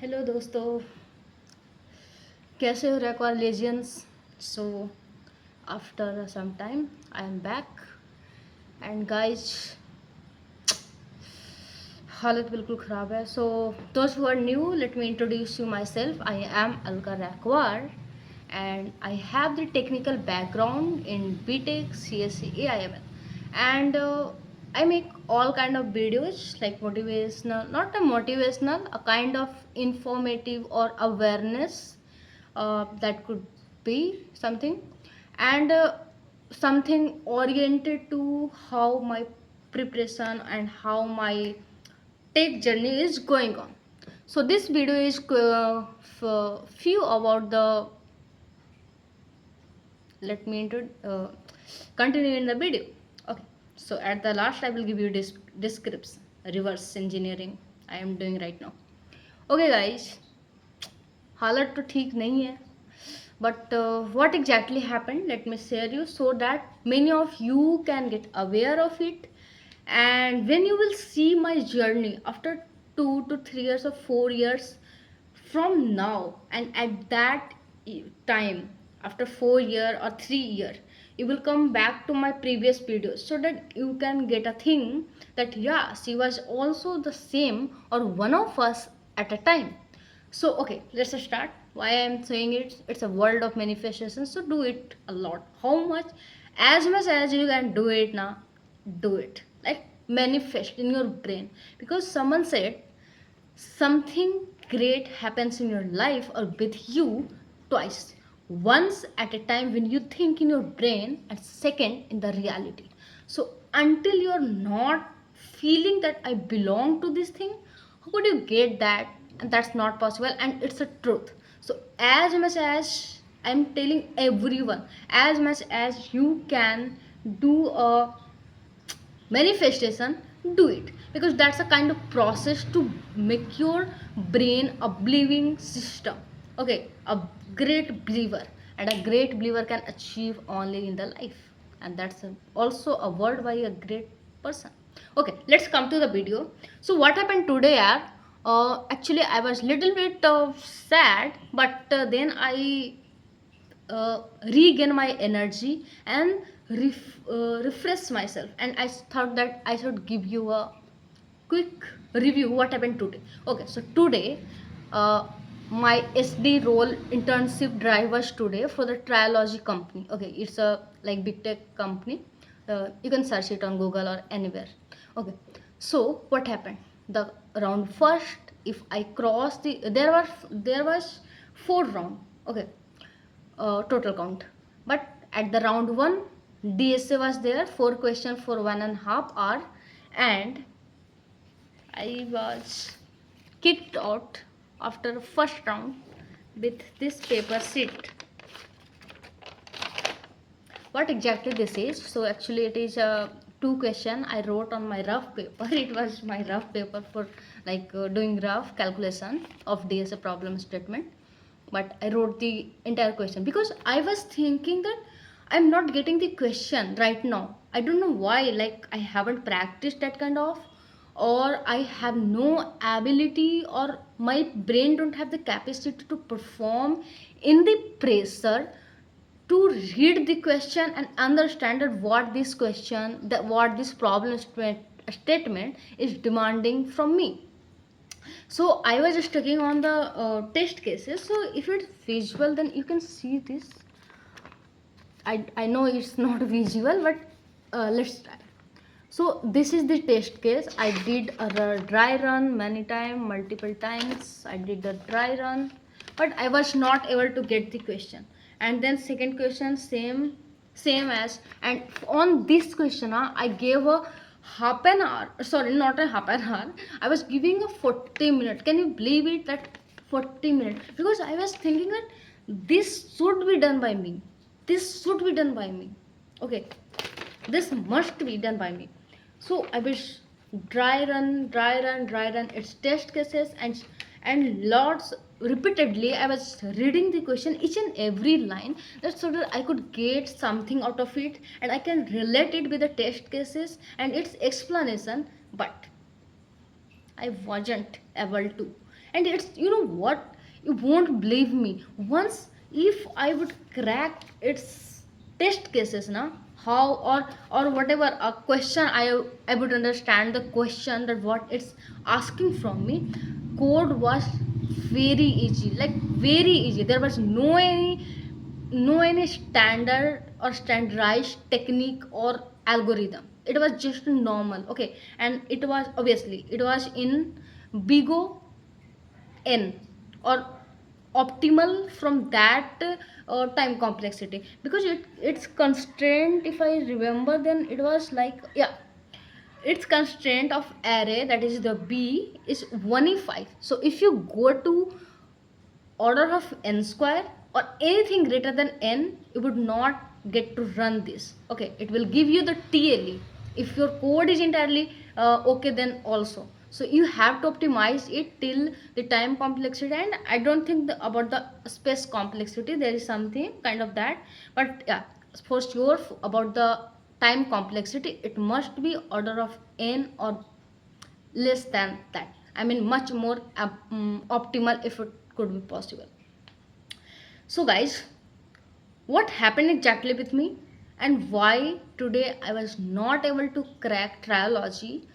Hello दोस्तों, कैसे हो rack legions. So after some time I am back and guys हालत बिल्कुल ख़राब है। सो दोस्त who are new, let me introduce you myself. I am Alka Raikwar and I have the technical background in BTech, CSC, AIML, and I make all kind of videos like motivational, not a motivational, a kind of informative or awareness, that could be something, and something oriented to how my preparation and how my tech journey is going on. So this video is few about the, let me continue in the video. Okay, so at the last I will give you this description, reverse engineering I am doing right now. Okay guys, हालत तो ठीक नहीं है, but what exactly happened, let me share you so that many of you can get aware of it. And when you will see my journey after 2 to 3 years or 4 years from now, and at that time, after 4 year or 3 year, you will come back to my previous videos so that you can get a thing that yeah, she was also the same or one of us at a time. So okay, let's start. Why I am saying it, it's a world of manifestation, so do it a lot. How much? As much as you can do it now, do it. Like manifest in your brain, because someone said something great happens in your life or with you twice. Once at a time when you think in your brain, and second in the reality. So until you're not feeling that I belong to this thing, how could you get that? And that's not possible, and it's a truth. So as much as I'm telling everyone, as much as you can do a manifestation, do it, because that's a kind of process to make your brain a believing system. Okay, a great believer, and a great believer can achieve only in the life, and that's also a word by a great person. Okay, let's come to the video. So what happened today are, actually I was little bit sad, but then I regain my energy and refresh myself, and I thought that I should give you a quick review what happened today. Okay, so today my SD role internship drive was today for the Triology company. Okay, it's a like big tech company. You can search it on Google or anywhere. Okay, so what happened, the round first, if I cross the, there was 4 round. Okay, total count, but at the round 1 DSA was there, 4 question for 1.5 hour, and I was kicked out after first round with this paper sheet. What exactly this is? So actually it is a 2 question I wrote on my rough paper. It was my rough paper for like doing rough calculation of DSA problem statement, but I wrote the entire question because I was thinking that I'm not getting the question right now. I don't know why, like I haven't practiced that kind of, or I have no ability, or my brain don't have the capacity to perform in the pressure to read the question and understand that what this question, that what this problem statement is demanding from me. So I was just checking on the test cases. So if it's visual, then you can see this. I know it's not visual, but let's try. So this is the test case. I did a dry run many times, multiple times. I did the dry run, but I was not able to get the question. And then second question, same as. And on this question, I gave a half an hour. Sorry, not a half an hour. I was giving a 40 minutes. Can you believe it? That 40 minutes, because I was thinking that this should be done by me. This should be done by me. Okay, this must be done by me. So I will dry run, dry run, dry run. It's test cases, and lots repeatedly I was reading the question each and every line, that so that I could get something out of it and I can relate it with the test cases and its explanation. But I wasn't able to. And it's, you know what, you won't believe me, once if I would crack its test cases na, how or whatever a question, I would understand the question that what it's asking from me. Code was very easy, like very easy. There was no any standard or standardized technique or algorithm. It was just normal, okay. And it was obviously it was in bigo n, or optimal from that time complexity, because it's constraint, if I remember, then it was like, yeah, its constraint of array, that is the b, is 1e5. So if you go to order of n square or anything greater than n, you would not get to run this, okay. It will give you the tle. If your code is entirely okay, then also, so you have to optimize it till the time complexity. And I don't think about the space complexity, there is something kind of that. But yeah, for sure, about the time complexity, it must be order of n or less than that. I mean, much more optimal if it could be possible. So, guys, what happened exactly with me and why today I was not able to crack triology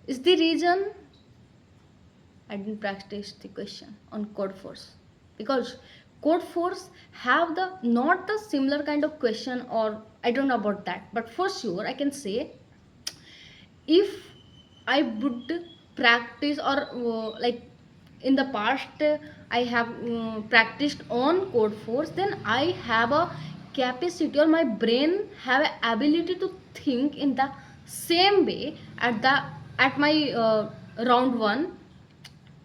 is the reason I didn't practice the question on code force, because code force have the not the similar kind of question, or I don't know about that, but for sure I can say, if I would practice or like in the past I have practiced on code force, then I have a capacity, or my brain have a ability to think in the same way at my round one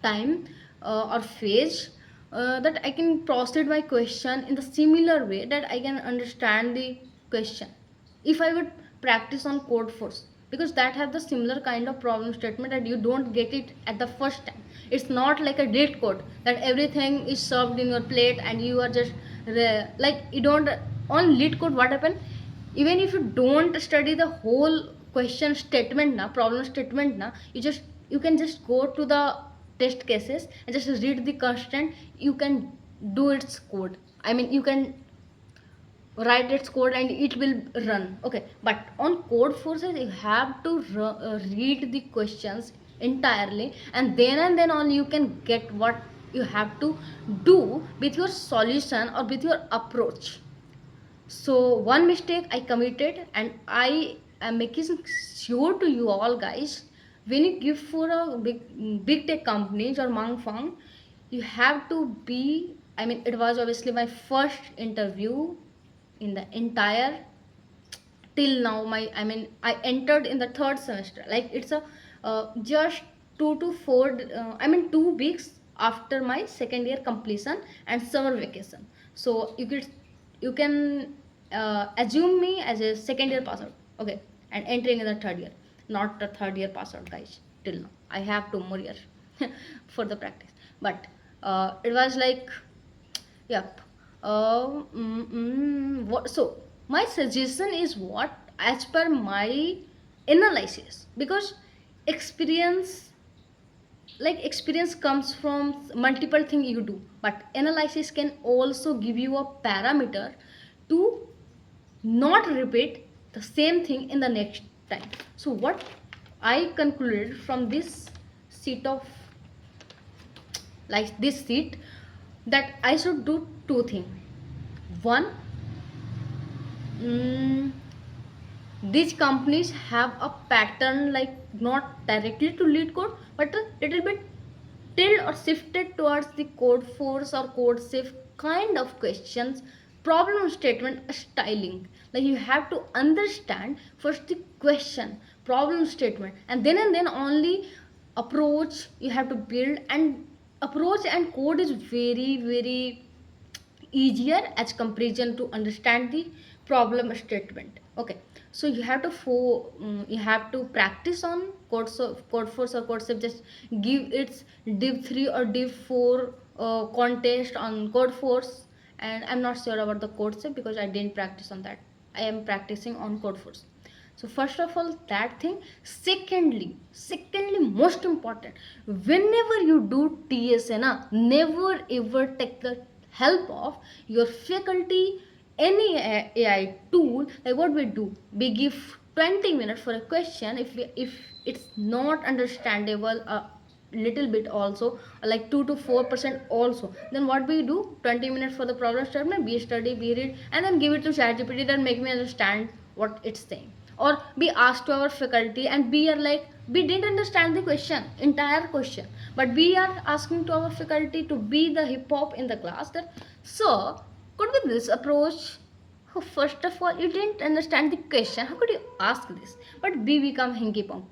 time or phase, that I can proceed my question in the similar way that I can understand the question if I would practice on code force, because that have the similar kind of problem statement that you don't get it at the first time. It's not like a date code that everything is served in your plate and you are just like you don't. On lead code what happen, even if you don't study the whole question statement na, problem statement na, you can just go to the test cases and just read the constant. You can do its code, I mean you can write its code and it will run, okay. But on code forces you have to read the questions entirely, and then only you can get what you have to do with your solution or with your approach. So one mistake I committed, and I am making sure to you all guys, when you give for a big tech companies or Mang Fang, you have to be. I mean, it was obviously my first interview in the entire till now. I entered in the third semester. Like it's a just 2 to 4. I mean 2 weeks after my second year completion and summer vacation. So you can assume me as a second year pass out, okay, and entering in the third year, not the third year pass out, guys. Till now, I have 2 more years for the practice, but it was like, yep. So my suggestion is what, as per my analysis, because experience, like experience comes from multiple things you do, but analysis can also give you a parameter to not repeat the same thing in the next time. So what I concluded from this sheet of, like this sheet, that I should do two things. One, mm, these companies have a pattern, like not directly to lead code, but a little bit tilt or shifted towards the code force or code shift kind of questions, problem statement styling. Like you have to understand first the question, problem statement, and then only approach you have to build. And approach and code is very easier as comparison to understand the problem statement, okay. So you have to you have to practice on code force or code shift. Just give its div 3 or div 4 contest on code force, and I'm not sure about the code shift because I didn't practice on that. I am practicing on code force. So first of all, that thing. Secondly, most important, whenever you do TSA, na, never ever take the help of your faculty, any AI tool. Like what we do, we give 20 minutes for a question. If it's not understandable, little bit also, like 2 to 4% also, then what we do, 20 minutes for the problem statement, we study, we read, and then give it to ChatGPT that make me understand what it's saying. Or we ask to our faculty and we are like, we didn't understand the question, entire question, but we are asking to our faculty to be the hip hop in the class, that sir, could be this approach. Oh, first of all, you didn't understand the question, how could you ask this? But we become hinky punk.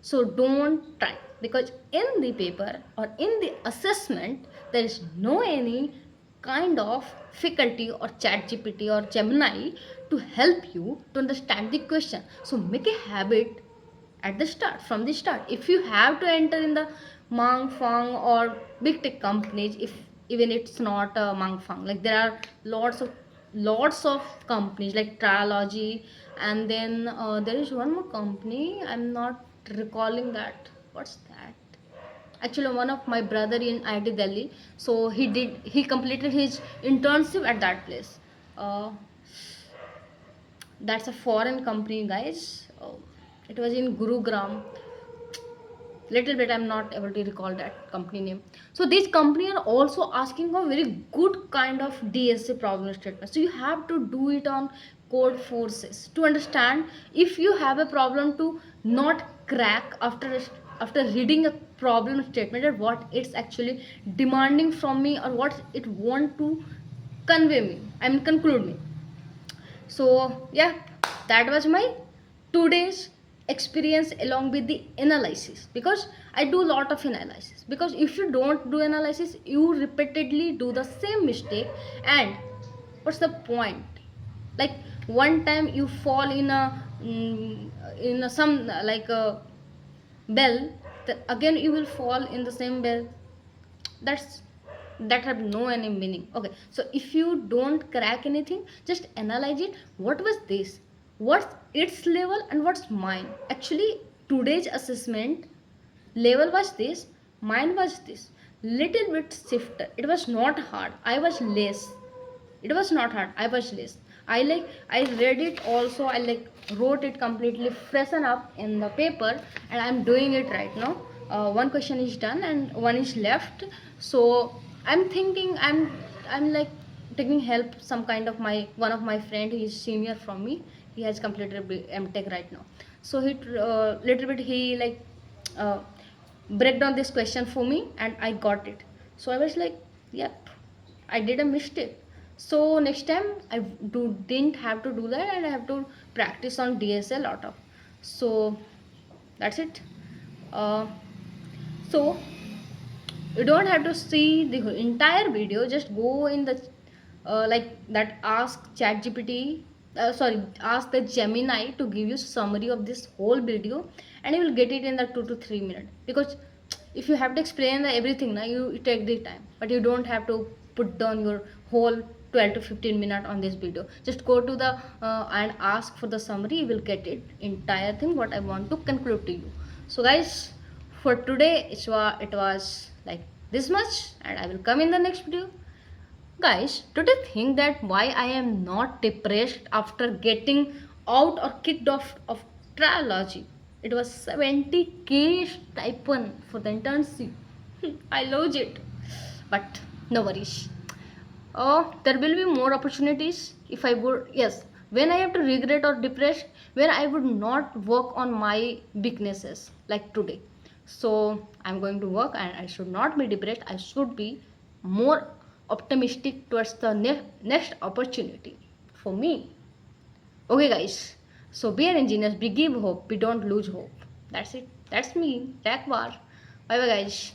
So don't try, because in the paper or in the assessment there is no any kind of faculty or chat GPT or Gemini to help you to understand the question. So make a habit at the start, from the start. If you have to enter in the Mang Fang or big tech companies, if even it's not a Mang Fang, like there are lots of companies like Trilogy, and then there is one more company, I'm not recalling that, what's that, actually one of my brother in IT Delhi, so he completed his internship at that place. uh, that's a foreign company, guys. It was in Gurugram. Little bit I'm not able to recall that company name. So these company are also asking for very good kind of DSA problem statement, so you have to do it on code forces to understand. If you have a problem to not crack after reading a problem statement, and what it's actually demanding from me, or what it want to convey me, I mean conclude me. So yeah, that was my today's experience along with the analysis, because I do a lot of analysis. Because if you don't do analysis, you repeatedly do the same mistake, and what's the point? Like one time you fall in a some like a bell, again you will fall in the same bell. that's that have no any meaning. Okay, so if you don't crack anything, just analyze it. What was this, what's its level, and what's mine? Actually today's assessment level was this, mine was this, little bit shifted. It was not hard, I was less. It was not hard, I was less. I read it also, I like wrote it completely freshen up in the paper, and I'm doing it right now. One question is done and one is left. So I'm thinking, I'm like taking help some kind of my one of my friend. He is senior from me, he has completed MTech right now. So he little bit he like uh, break down this question for me, and I got it. So I was like, yep, I did a mistake. So next time I didn't have to do that, and I have to practice on DSL lot of. So that's it. Uh, so you don't have to see the entire video. Just go in the like that, ask ChatGPT. Sorry, ask the Gemini to give you summary of this whole video, and you will get it in the 2 to 3 minutes. Because if you have to explain everything, now you take the time, but you don't have to put down your whole 12 to 15 minutes on this video. Just go to the and ask for the summary, you will get it entire thing what I want to conclude to you. So guys, for today it was like this much, and I will come in the next video. Guys, do you think that why I am not depressed after getting out or kicked off of trilogy? It was 70K stipend for the internship. I lose it. But no worries. Oh, there will be more opportunities if I would, yes, when I have to regret or depressed, when I would not work on my weaknesses like today. So I'm going to work, and I should not be depressed. I should be more optimistic towards the next opportunity for me. Okay, guys. So be an engineer, we give hope, we don't lose hope. That's it. That's me. Jack Bye bye, guys.